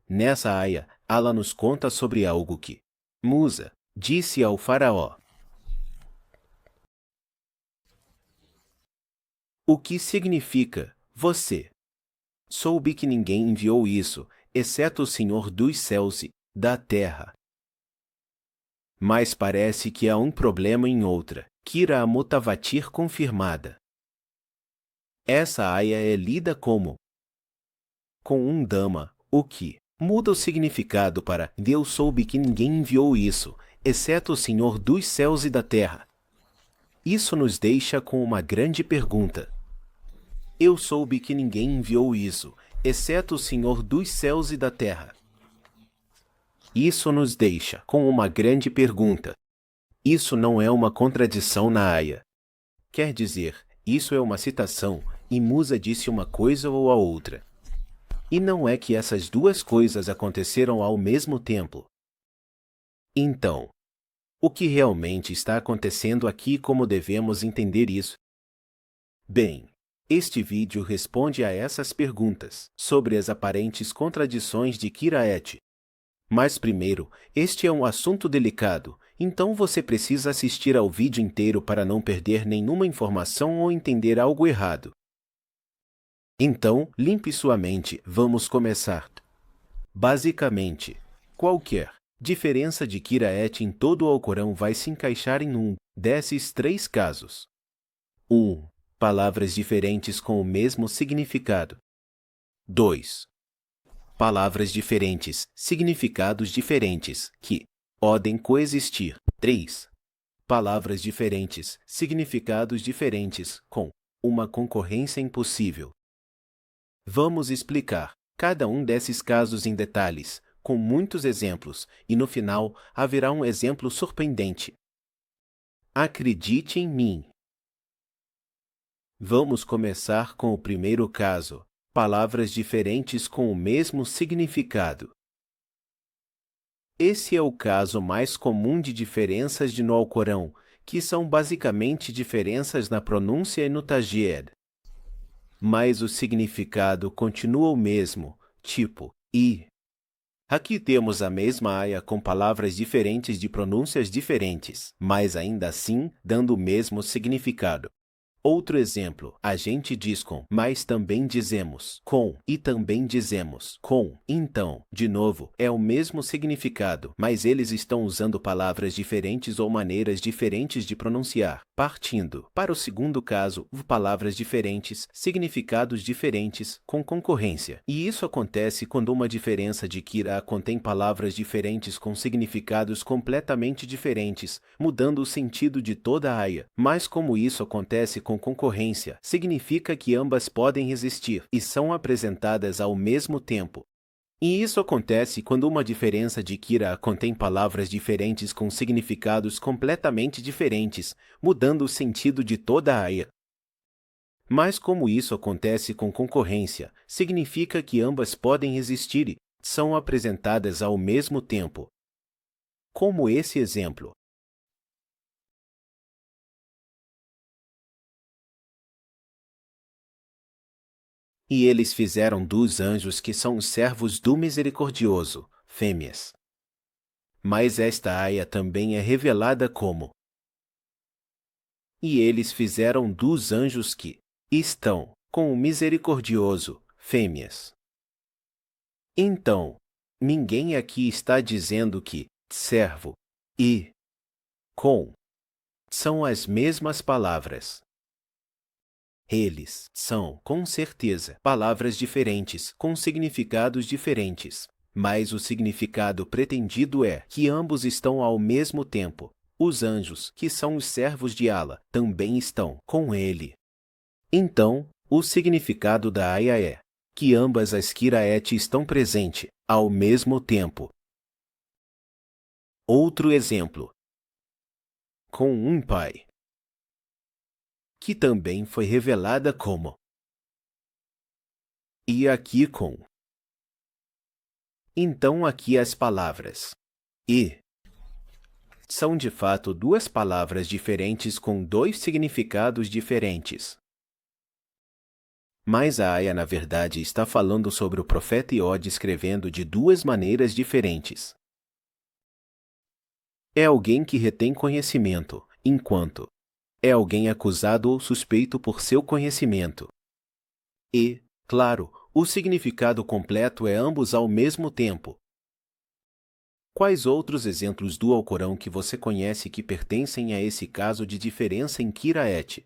Nessa aia, Allah nos conta sobre algo que Musa disse ao faraó. O que significa, você soube que ninguém enviou isso, exceto o Senhor dos céus e da terra. Mas parece que há um problema em outra, Kira Mutavatir confirmada. Essa aia é lida como com um dama, o que muda o significado para Deus soube que ninguém enviou isso, exceto o Senhor dos céus e da terra. Isso nos deixa com uma grande pergunta. Eu soube que ninguém enviou isso, exceto o Senhor dos céus e da terra. Isso nos deixa com uma grande pergunta. Isso não é uma contradição na aia. Quer dizer, isso é uma citação, e Musa disse uma coisa ou a outra. E não é que essas duas coisas aconteceram ao mesmo tempo. Então, o que realmente está acontecendo aqui e como devemos entender isso? Bem, este vídeo responde a essas perguntas sobre as aparentes contradições de Qiraat. Mas primeiro, este é um assunto delicado, então você precisa assistir ao vídeo inteiro para não perder nenhuma informação ou entender algo errado. Então, limpe sua mente, vamos começar. Basicamente, qualquer diferença de Qiraat em todo o Alcorão vai se encaixar em um desses três casos. 1. Palavras diferentes com o mesmo significado. 2. Palavras diferentes, significados diferentes, que podem coexistir. 3. Palavras diferentes, significados diferentes, com uma concorrência impossível. Vamos explicar cada um desses casos em detalhes, com muitos exemplos, e no final haverá um exemplo surpreendente. Acredite em mim. Vamos começar com o primeiro caso. Palavras diferentes com o mesmo significado. Esse é o caso mais comum de diferenças no Alcorão, que são basicamente diferenças na pronúncia e no tajwid. Mas o significado continua o mesmo, tipo, e. Aqui temos a mesma aia com palavras diferentes de pronúncias diferentes, mas ainda assim dando o mesmo significado. Outro exemplo, a gente diz com, mas também dizemos com, e também dizemos com. Então, de novo, é o mesmo significado, mas eles estão usando palavras diferentes ou maneiras diferentes de pronunciar. Partindo para o segundo caso, palavras diferentes, significados diferentes, com concorrência. E isso acontece quando uma diferença de Qirá contém palavras diferentes com significados completamente diferentes, mudando o sentido de toda a aia. Mas como isso acontece com concorrência, significa que ambas podem existir e são apresentadas ao mesmo tempo. E isso acontece quando uma diferença de Qirá contém palavras diferentes com significados completamente diferentes, mudando o sentido de toda a aia. Mas como isso acontece com concorrência, significa que ambas podem existir e são apresentadas ao mesmo tempo. Como esse exemplo. E eles fizeram dos anjos que são os servos do Misericordioso, fêmeas. Mas esta aia também é revelada como. E eles fizeram dos anjos que estão com o Misericordioso, fêmeas. Então, ninguém aqui está dizendo que servo e com são as mesmas palavras. Eles são, com certeza, palavras diferentes, com significados diferentes. Mas o significado pretendido é que ambos estão ao mesmo tempo. Os anjos, que são os servos de Allah, também estão com ele. Então, o significado da aia é que ambas as Qiraat estão presentes ao mesmo tempo. Outro exemplo. Com um pai. Que também foi revelada como. E aqui com. Então aqui as palavras e são de fato duas palavras diferentes com dois significados diferentes. Mas a aia, na verdade, está falando sobre o profeta Ió descrevendo de duas maneiras diferentes. É alguém que retém conhecimento, enquanto é alguém acusado ou suspeito por seu conhecimento. E, claro, o significado completo é ambos ao mesmo tempo. Quais outros exemplos do Alcorão que você conhece que pertencem a esse caso de diferença em Qiraat?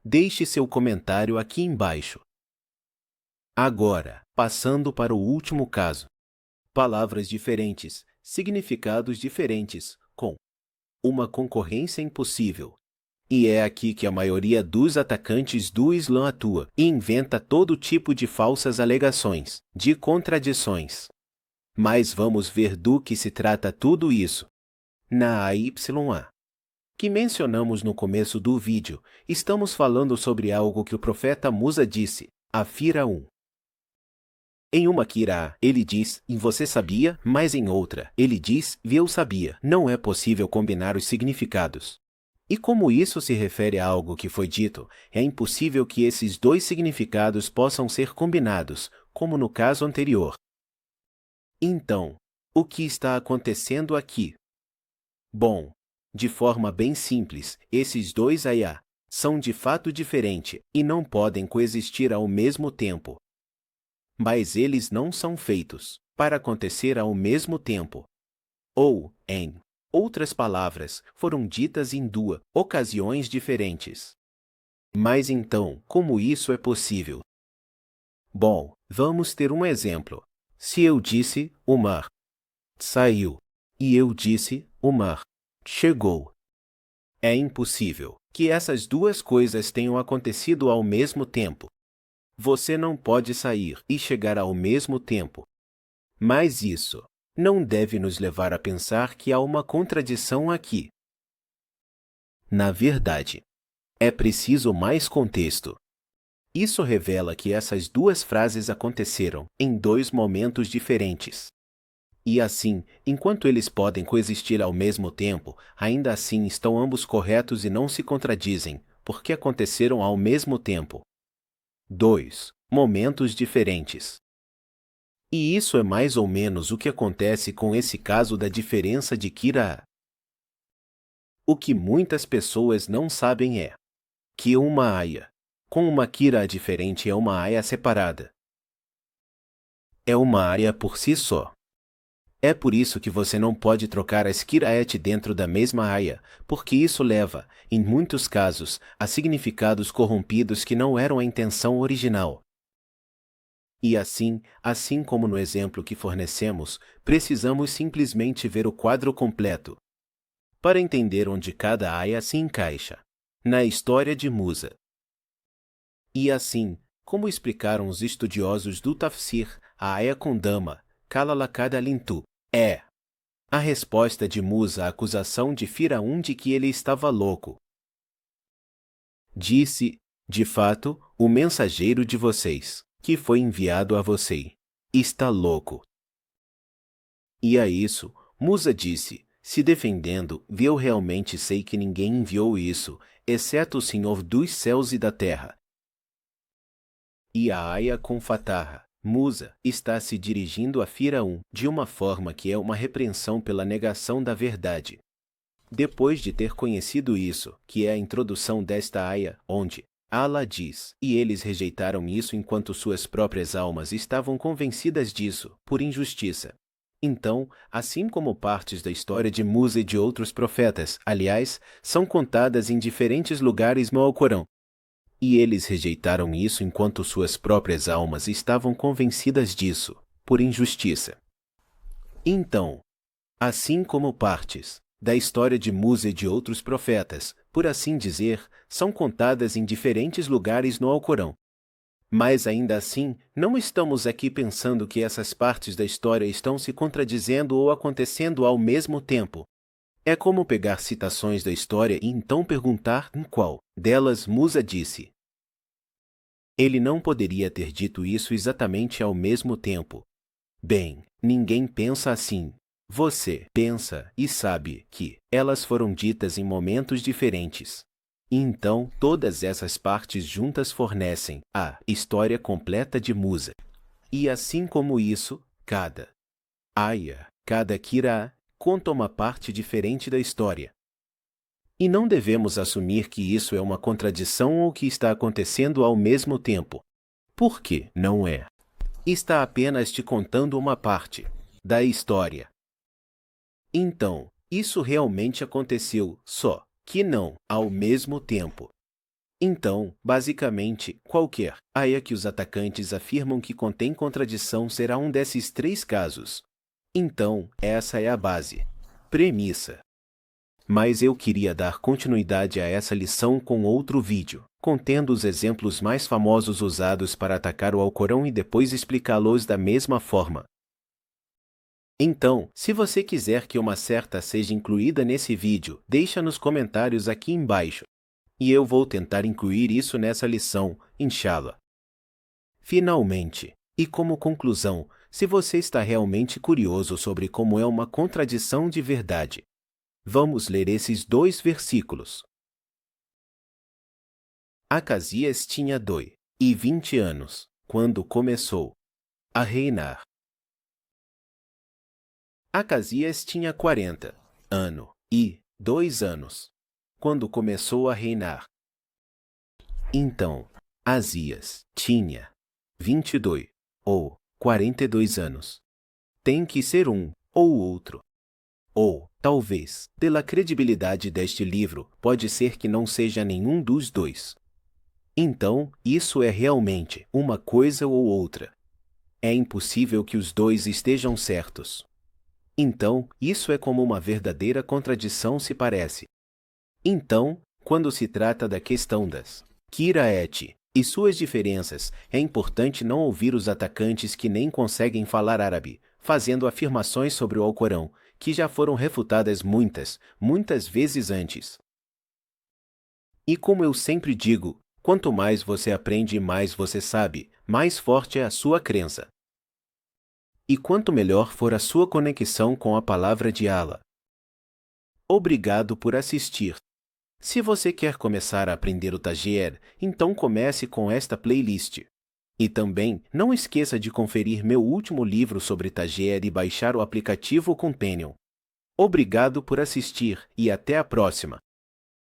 Deixe seu comentário aqui embaixo. Agora, passando para o último caso. Palavras diferentes, significados diferentes, com uma concorrência impossível. E é aqui que a maioria dos atacantes do Islã atua e inventa todo tipo de falsas alegações, de contradições. Mas vamos ver do que se trata tudo isso. Na AYA, que mencionamos no começo do vídeo, estamos falando sobre algo que o profeta Musa disse, a Firaun. Em uma Qirá, ele diz, e você sabia, mas em outra, ele diz, e eu sabia. Não é possível combinar os significados. E como isso se refere a algo que foi dito, é impossível que esses dois significados possam ser combinados, como no caso anterior. Então, o que está acontecendo aqui? Bom, de forma bem simples, esses dois ayah são de fato diferentes e não podem coexistir ao mesmo tempo. Mas eles não são feitos para acontecer ao mesmo tempo. Ou, em outras palavras, foram ditas em duas ocasiões diferentes. Mas então, como isso é possível? Bom, vamos ter um exemplo. Se eu disse, o mar saiu, e eu disse, o mar chegou. É impossível que essas duas coisas tenham acontecido ao mesmo tempo. Você não pode sair e chegar ao mesmo tempo. Mas isso não deve nos levar a pensar que há uma contradição aqui. Na verdade, é preciso mais contexto. Isso revela que essas duas frases aconteceram em dois momentos diferentes. E assim, enquanto eles podem coexistir ao mesmo tempo, ainda assim estão ambos corretos e não se contradizem, porque aconteceram ao mesmo tempo. 2. Momentos diferentes. E isso é mais ou menos o que acontece com esse caso da diferença de Qirá. O que muitas pessoas não sabem é que uma aia com uma Qirá diferente é uma aia separada. É uma aia por si só. É por isso que você não pode trocar as Qiraat dentro da mesma aia, porque isso leva, em muitos casos, a significados corrompidos que não eram a intenção original. E assim como no exemplo que fornecemos, precisamos simplesmente ver o quadro completo para entender onde cada aia se encaixa na história de Musa. E assim, como explicaram os estudiosos do Tafsir, a aia com Dama, Kalalakad Alintu, é a resposta de Musa à acusação de Firaun de que ele estava louco. Disse, de fato, o mensageiro de vocês, que foi enviado a você, está louco. E a isso, Musa disse, se defendendo, eu realmente sei que ninguém enviou isso, exceto o Senhor dos céus e da terra. E a aia com Fatarra, Musa, está se dirigindo a Firaun de uma forma que é uma repreensão pela negação da verdade. Depois de ter conhecido isso, que é a introdução desta aia, onde Allah diz, e eles rejeitaram isso enquanto suas próprias almas estavam convencidas disso, por injustiça. Então, assim como partes da história de Musa e de outros profetas, aliás, são contadas em diferentes lugares no Alcorão. E eles rejeitaram isso enquanto suas próprias almas estavam convencidas disso, por injustiça. Então, assim como partes da história de Musa e de outros profetas, por assim dizer, são contadas em diferentes lugares no Alcorão. Mas ainda assim, não estamos aqui pensando que essas partes da história estão se contradizendo ou acontecendo ao mesmo tempo. É como pegar citações da história e então perguntar em qual delas Musa disse. Ele não poderia ter dito isso exatamente ao mesmo tempo. Bem, ninguém pensa assim. Você pensa e sabe que elas foram ditas em momentos diferentes. E então, todas essas partes juntas fornecem a história completa de Musa. E assim como isso, cada aya, cada kira, conta uma parte diferente da história. E não devemos assumir que isso é uma contradição ou que está acontecendo ao mesmo tempo. Por que não é? Está apenas te contando uma parte da história. Então, isso realmente aconteceu, só que não ao mesmo tempo. Então, basicamente, qualquer aya que os atacantes afirmam que contém contradição será um desses três casos. Então, essa é a base, premissa. Mas eu queria dar continuidade a essa lição com outro vídeo, contendo os exemplos mais famosos usados para atacar o Alcorão e depois explicá-los da mesma forma. Então, se você quiser que uma certa seja incluída nesse vídeo, deixa nos comentários aqui embaixo. E eu vou tentar incluir isso nessa lição, inshallah. Finalmente, e como conclusão, se você está realmente curioso sobre como é uma contradição de verdade, vamos ler esses 2 versículos. Acasias tinha 20 anos, quando começou a reinar. Acasias tinha 40 e 2 anos, quando começou a reinar. Então, Azias tinha 22 ou 42 anos. Tem que ser um ou outro. Ou, talvez, pela credibilidade deste livro, pode ser que não seja nenhum dos dois. Então, isso é realmente uma coisa ou outra. É impossível que os dois estejam certos. Então, isso é como uma verdadeira contradição se parece. Então, quando se trata da questão das Qiraat e suas diferenças, é importante não ouvir os atacantes que nem conseguem falar árabe, fazendo afirmações sobre o Alcorão, que já foram refutadas muitas vezes antes. E como eu sempre digo, quanto mais você aprende e mais você sabe, mais forte é a sua crença. E quanto melhor for a sua conexão com a palavra de Allah. Obrigado por assistir. Se você quer começar a aprender o Tajir, então comece com esta playlist. E também, não esqueça de conferir meu último livro sobre Tajir e baixar o aplicativo Companion. Obrigado por assistir e até a próxima.